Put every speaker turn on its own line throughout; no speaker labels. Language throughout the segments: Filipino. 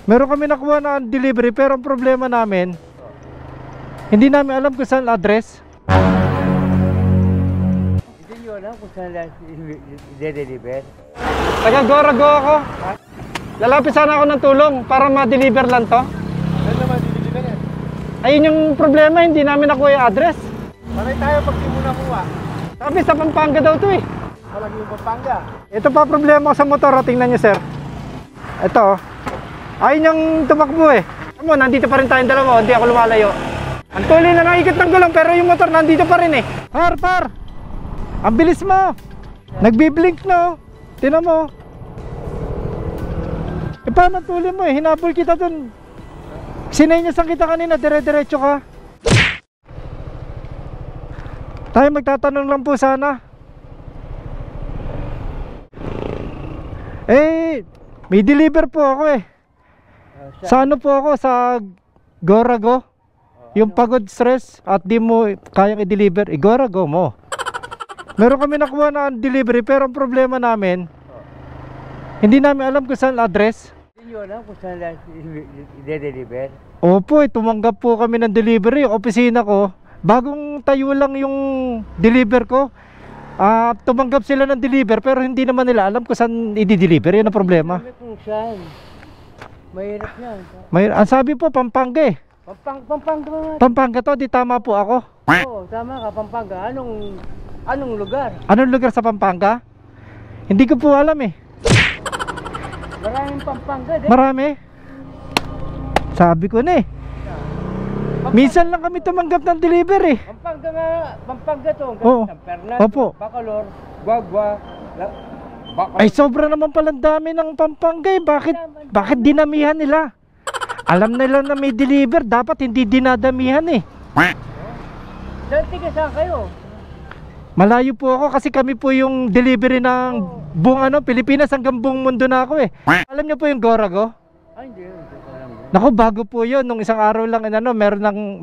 Meron kami nakuha na delivery pero ang problema namin, hindi namin alam kung saan address.
Hindi nyo alam kung saan i-deliver?
Taga-Gorago ako. Lalapit sana ako ng tulong para ma-deliver lang to.
Saan naman i-deliver yan?
Ayun yung problema, hindi namin nakuha yung address.
Panay tayo pag di mo nakuha.
Sabi sa Pampanga daw to eh.
Malaki yung Pampanga.
Ito pa problema ko sa motor, tingnan nyo sir. Ito ayun yung tumakbo eh. Mo, nandito pa rin tayong dalawa, hindi ako lumalayo. Ang tuloy na nakikit ng gulong pero yung motor nandito pa rin eh. Par! Ang bilis mo! Nagbiblink na oh. Tingnan mo. E paano tuloy mo eh? Hinabol kita dun. Sinenyasan kita kanina, dire-diretso ka. Tayo magtatanong lang po sana. Eh, may deliver po ako eh. Sa ano po ako? Sa Gorago. Yung pagod stress at di mo kayang i-deliver, Gorago mo. Meron kami nakuha na delivery pero ang problema namin, hindi namin alam kung saan address.
Hindi nyo alam kung saan i-deliver?
Opo, tumanggap po kami ng delivery. Yung opisina ko, bagong tayo lang yung deliver ko. Tumanggap sila ng deliver pero hindi naman nila alam kung saan i-deliver. Yun ang problema.
Kung saan? Mahirap yan.
Ang sabi po, Pampanga eh.
Pampanga.
Pampanga to, di tama po ako.
Oo, tama ka, Pampanga. Anong lugar?
Anong lugar sa Pampanga? Hindi ko po alam eh.
Maraming Pampanga din.
Marami. Sabi ko na eh. Minsan lang kami tumanggap ng delivery.
Pampanga to.
Oo.
San Fernando,
Opo.
Bacolor, Guagua.
Ay sobra naman palang dami ng Pampanga eh. Bakit dinamihan nila? Alam nila na may deliver, dapat hindi dinadamihan eh.
Saan saan kayo?
Malayo po ako kasi kami po yung delivery ng buong Pilipinas hanggang buong mundo na ako eh. Alam niyo po yung Gorago?
Ay hindi.
Naku, bago po yun. Nung isang araw lang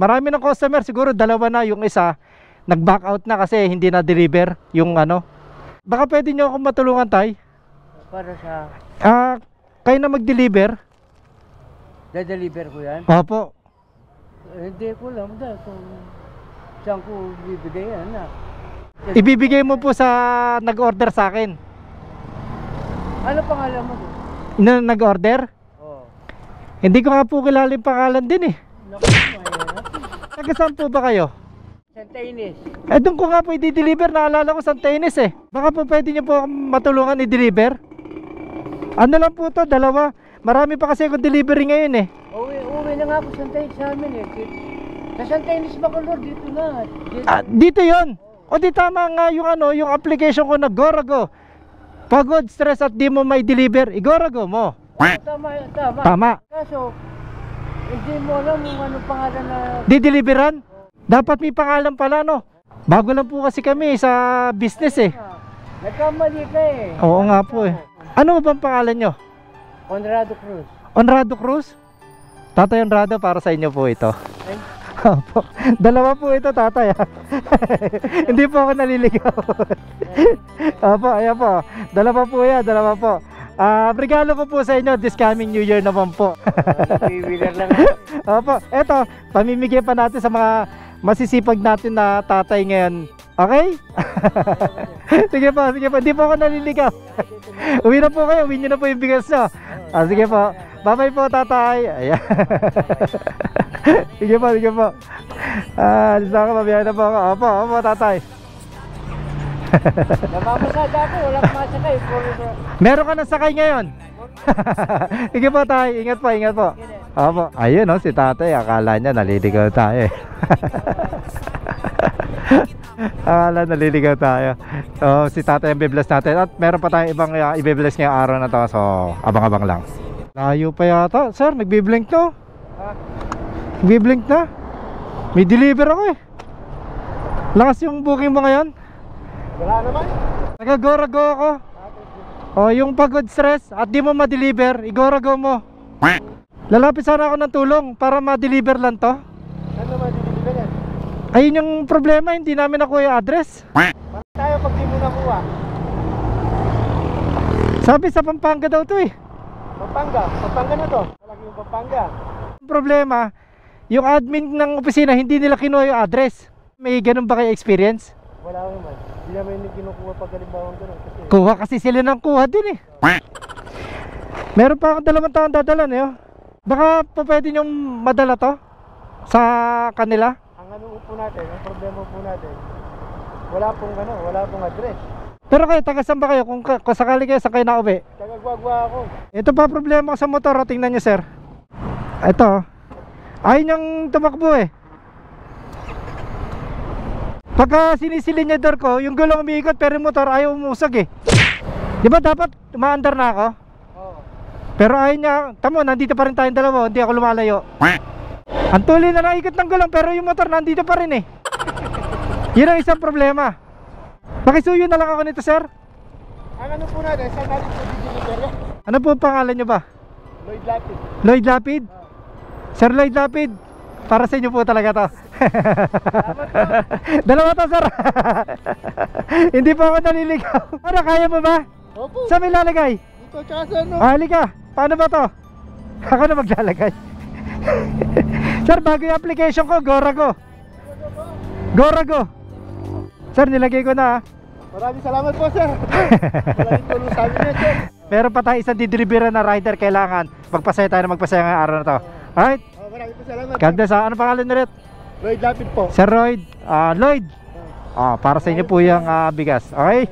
marami ng customer, siguro dalawa na. Yung isa nag-back out na kasi hindi na deliver yung Baka pwede nyo akong matulungan tay?
Para sa
kayo na mag-deliver?
deliver ko yan?
Opo.
Hindi ko lang dahil kung saan ko bibigay yan na.
Ibibigay mo po sa nag-order sa akin.
Ano pangalan mo doon?
Na nag-order?
Oo.
Hindi ko nga po kilala yung pangalan din eh.
Naku, mahirap.
Taga-saan po ba kayo?
Santa Ines.
Doon ko nga po i-deliver. Naalala ko Santa Ines eh. Baka po pwede nyo po matulungan i-deliver? Ano lang po to, dalawa. Marami pa kasi akong delivery ngayon eh.
Uwi na nga ako Santa Ines sa amin eh. Sa Santa Ines Bacolor, dito na.
Dito yon. O di tama nga yung yung application ko na Gorago. Pagod, stress at di mo may deliver, Gorago mo. Tama.
Kaso, hindi mo alam kung anong pangalan na...
Di-deliveran? Dapat may pangalan pala no. Bago lang po kasi kami sa business eh.
Nagkamali ka eh.
Oo nga po eh. Ano bang pangalan nyo?
Conrado Cruz.
Honrado Cruz? Tatay Honrado, para sa inyo po ito. Opo. Dalawa po ito tatay Hindi po ako naliligaw. Opo, ayan po. Dalawa po yan, dalawa po. Regalo ko po sa inyo this coming New Year naman po.
Winner lang.
Opo, eto, pamimigay pa natin sa mga masisipag natin na tatay ngayon. Okay? Sige po, hindi po ako naliligaw. Uwi na po kayo, uwi nyo na po yung bigas nyo. Sige po, bye bye po tatay. Ayan. Sige po. Alis na ako, mabiyahe na po ako. Opo tatay.
Namamasada ako, wala kang masakay.
Meron ka ng sakay ngayon. Sige po tay, ingat po. Opo, ayun si tatay, akala niya naliligaw tayo eh. Akala naliligaw tayo. So si tatay ang bibless natin. At meron pa tayong ibang i-bless ngayong araw na to. So abang-abang lang. Layo pa yata. Sir, nagbiblink to. Nagbiblink na. May deliver ako eh. Lakas yung booking mo ngayon.
Wala naman.
Nag-Gorago ako. Yung pagod stress at di mo ma-deliver, Gorago mo. Lalapit sana ako ng tulong para ma-deliver lang to.
Ano ma-deliver yan?
Ayun yung problema, hindi namin nakuha yung address.
Tayo pag di mo nakuha.
Sabi sa Pampanga daw to eh.
Pampanga na to. Malaki yung Pampanga.
Problema, yung admin ng opisina hindi nila kinuha yung address. May ganun ba kayo experience?
Wala naman. Hindi naman yung kinukuha pag halimbawa gano'n kasi.
Kuha kasi sila ng kuha din eh. Meron pa akong 2 taon dadalan eh. Oh. Baka pa pwede nyong madala to sa kanila.
Ang ano po natin, ang problema po natin, wala pong address.
Pero kayo, taga saan ba kayo? Kung sakali kayo, saan kayo nauwi?
Tagagwagwa ako.
Ito pa problema ko sa motor, oh. Tingnan nyo sir. Ito, ayaw niyang tumakbo eh. Pagka sinisilinyador ko, yung gulong umiikot pero yung motor ayaw umusag eh. Di ba dapat umaandar na ako?
Oo.
Pero ayaw niya, tamo, nandito pa rin tayong dalawa, hindi ako lumalayo. Ang tuloy na nakikot ng gulong pero yung motor nandito pa rin eh. Yun ang isang problema. Pakisuyo na lang ako nito sir.
Ang ano po natin, saan natin po dideliver?
Ano po ang pangalan nyo ba?
Lloyd Lapid.
Lloyd Lapid? Sir Lloyd Lapid, para sa inyo po talaga to. Dalawa to sir. Hindi po ako naliligaw. Ano, kaya mo ba?
Opo.
Saan may lalagay?
Dito, tsaka sa ano?
Halika, paano ba to? Ako na maglalagay. Sir, bago yung application ko, Gorago. Gorago. Sir, nilagay ko na.
Maraming salamat po, sir. Maraming tulong sa amin yan, sir.
Meron pa tayo isang dideliveran na rider. Kailangan magpasaya tayo na magpasaya ngayong araw na to. Alright,
Maraming po salamat.
God bless. Ano pangalan na rin?
Lloyd Lapid po.
Sir Lloyd. Lloyd. Para sa inyo po yung bigas. Okay?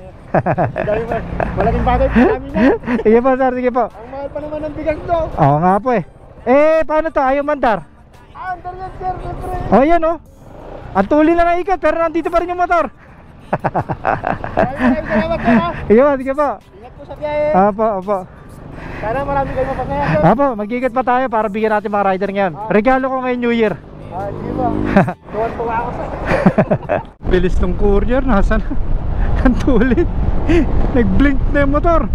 Malaking bagay po namin yan.
Sige po sir, sige po.
Ang mahal pa naman ng bigas to.
Oo nga po eh. Paano to? Ayaw mandar?
Andar yan, sir, siyempre.
Yan oh. Ang tuli na naikat pero nandito pa rin yung motor.
Maraming salamat, sir, ha.
Sige po, sige po.
Ingat po sa biyahe.
Opo.
Sana marami kayo mapasaya, sir.
Opo, mag-iingat pa tayo para bigyan natin mga rider ngayon. Regalo ko ngayon New Year.
Sige ba? Tuwan-tuwa ako, sir.
Bilis ng courier, nasan? Ang tulit. Nag-blink na yung motor.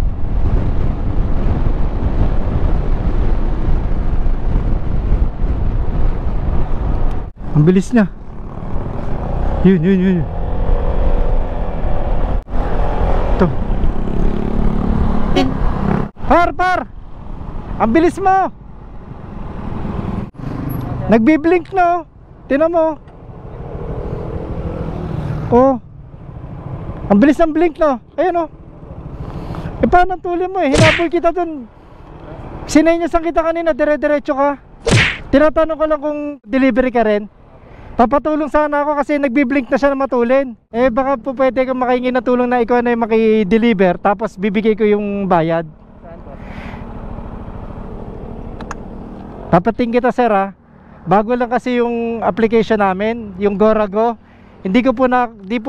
Ang bilis niya. Yun. Ito. Par! Ang bilis mo. Nagbi-blink na oh. Tingnan mo. Oh. Ang bilis ng blink no. Ayun oh. Paano ang tuli mo eh? Hinabol kita dun. Sinenyasan kita kanina, dire-diretso ka. Tinatanong ko lang kung delivery ka rin. Papatulong sana ako kasi nagbi-blink na siya na matulin. Baka po pwede kang makahingi na tulong na ikaw na yung maki-deliver tapos bibigay ko yung bayad. Papating kita sir ha. Bago lang kasi yung application namin, yung Gorago. Hindi po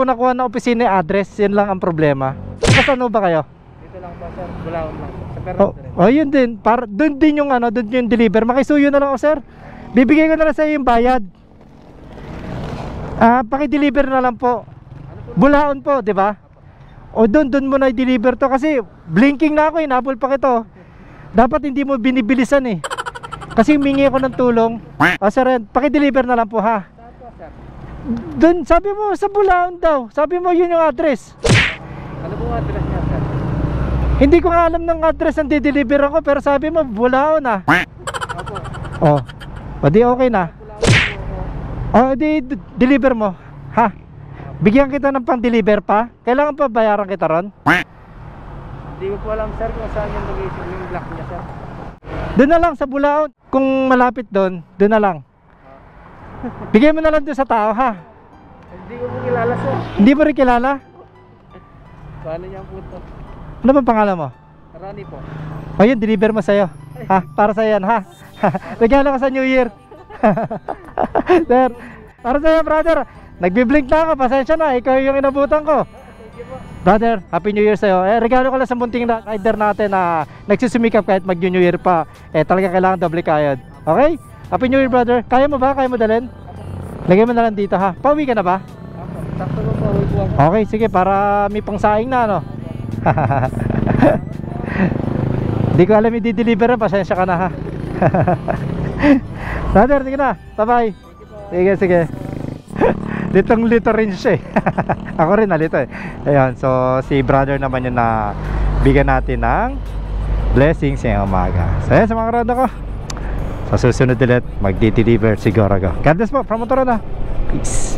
nakuha ng opisina yung address. Yun lang ang problema. Saan ba kayo?
Dito lang po, sir. Bulaon lang. Sa Perro.
Yun din. Doon din yung doon yung deliver. Makisuyo na lang ako sir. Bibigay ko na lang sa iyo yung bayad. Paki-deliver na lang po. Bulaon po, di ba? O doon mo na i-deliver to kasi blinking na ako, hinabol pa kito. Dapat hindi mo binibilisan eh. Kasi humingi ako ng tulong. Sir, paki-deliver na lang po ha. Doon, sabi mo sa Bulaon daw. Sabi mo yun yung address.
Ano po address niya, sir?
Hindi ko nga alam ng address ang di-deliver ako, pero sabi mo Bulaon ah.
Opo.
Di okay na. Deliver mo. Ha? Bigyan kita ng pang-deliver pa? Kailangan pa bayaran kita ron?
Hindi ko po alam, sir, kung saan yung location yung block niya, sir.
Doon na lang sa Bulaon. Kung malapit doon na lang. Bigay mo na lang doon sa tao ha.
Hindi ko po kilala, sir.
Hindi mo rin kilala?
Paano niya po ito?
Ano bang pangalan mo?
Rani po.
Yun, deliver mo sa'yo. Ha? Para sa'yo yan ha. Regalo ko sa New Year. Sir, para sa'yo brother. Nagbi-blink na ako, pasensya na. Ikaw yung inabutan ko. Brother, Happy New Year sa'yo. Regalo ko lang sa munting rider natin na nagsusumikap kahit mag-New Year pa. Talaga kailangan doble kayod. Okay? Happy New Year brother. Kaya mo ba? Kaya mo dalhin? Lagay mo na lang dito ha. Pauwi ka na ba?
Sakto mo po, uwi po ako.
Okay, sige, para may pangsaing na no. Hindi ko alam yung di-deliver na. Pasensya ka na ha. Brother, sige na. Bye bye. Sige. Litong lito rin siya eh. Ako rin nalito eh. Ayan, so si brother naman yun na bigyan natin ng blessings ngayong umaga. So ayan sa mga karada ko. So Sa susunod ulit, magdi-deliver siguro ako. God bless po, from Motorona. Peace.